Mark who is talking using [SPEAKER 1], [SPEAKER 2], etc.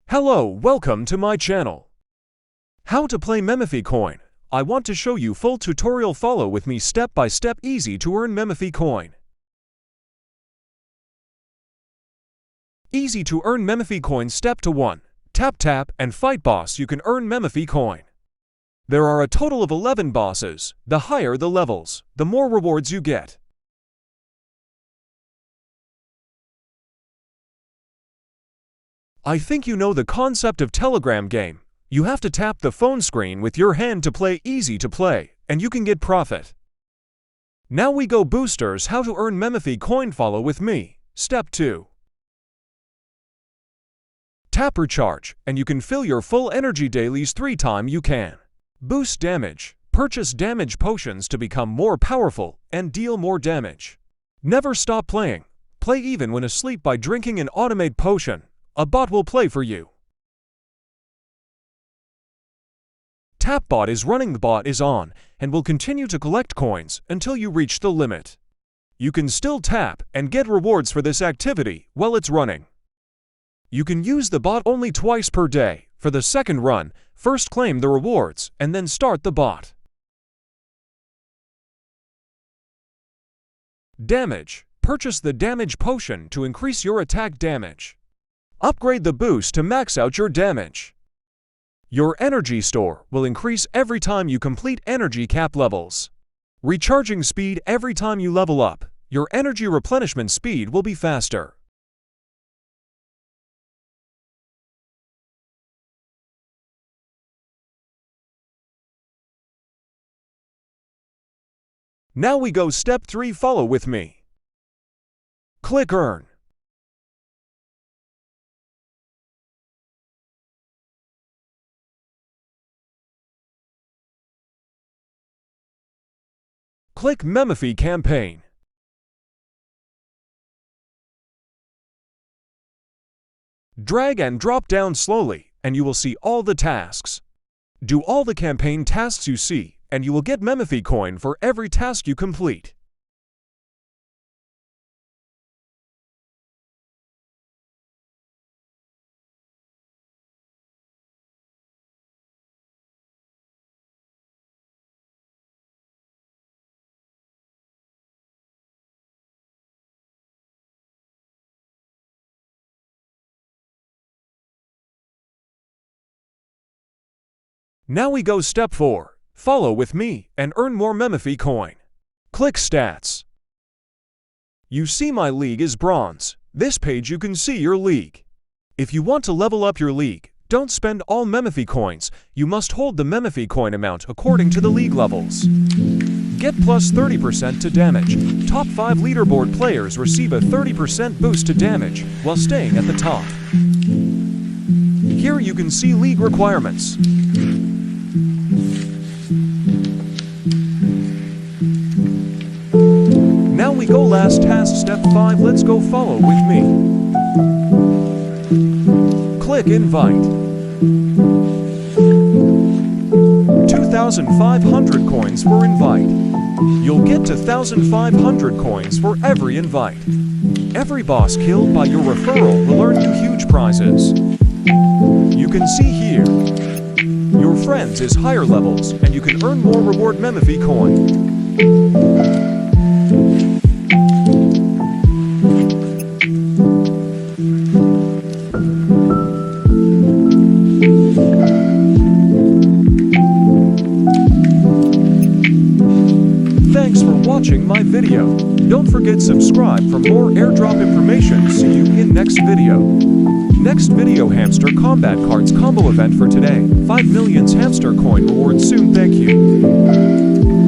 [SPEAKER 1] Hello, welcome to my channel. How to play MemeFi Coin. I want to show you full tutorial. Follow with me step by step. Easy to earn MemeFi Coin. Easy to earn MemeFi Coin. Step 1. Tap and fight boss. You can earn MemeFi Coin. There are a total of 11 bosses. The higher the levels, the more rewards you get. I think you know the concept of Telegram game. You have to tap the phone screen with your hand to play. Easy to play, and you can get profit. Now we go boosters. How to earn MemeFi Coin. Follow with me. Step 2. Tap recharge, and you can fill your full energy dailies 3 times. You can boost damage. Purchase damage potions to become more powerful and deal more damage. Never stop playing. Play even when asleep by drinking an automate potion. A bot will play for you. Tap bot is running. The bot is on and will continue to collect coins until you reach the limit. You can still tap and get rewards for this activity while it's running. You can use the bot only twice per day. For the second run, first claim the rewards and then start the bot. Damage. Purchase the damage potion to increase your attack damage. Upgrade the boost to max out your damage. Your energy store will increase every time you complete energy cap levels. Recharging speed. Every time you level up, your energy replenishment speed will be faster. Now we go step 3. Follow with me. Click earn. Click MemeFi campaign. Drag and drop down slowly, and you will see all the tasks. Do all the campaign tasks you see, and you will get MemeFi Coin for every task you complete. Now we go step 4. Follow with me and earn more MemeFi Coin. Click Stats. You see my league is bronze. This page you can see your league. If you want to level up your league, don't spend all MemeFi Coins. You must hold the MemeFi Coin amount according to the league levels. Get plus 30% to damage. Top 5 leaderboard players receive a 30% boost to damage while staying at the top. Here you can see league requirements. Now we go last task. Step 5. Let's go. Follow with me. Click invite. 2,500 coins for invite. You'll get to 1,500 coins for every invite. Every boss killed by your referral will earn you huge prizes. You can see here, your friends is higher levels and you can earn more reward MemeFi Coin. Thanks for watching my video. Don't forget subscribe for more airdrop information. See you in next video. Next video, hamster combat cards combo event for today. 5 million hamster coin rewards soon. Thank you.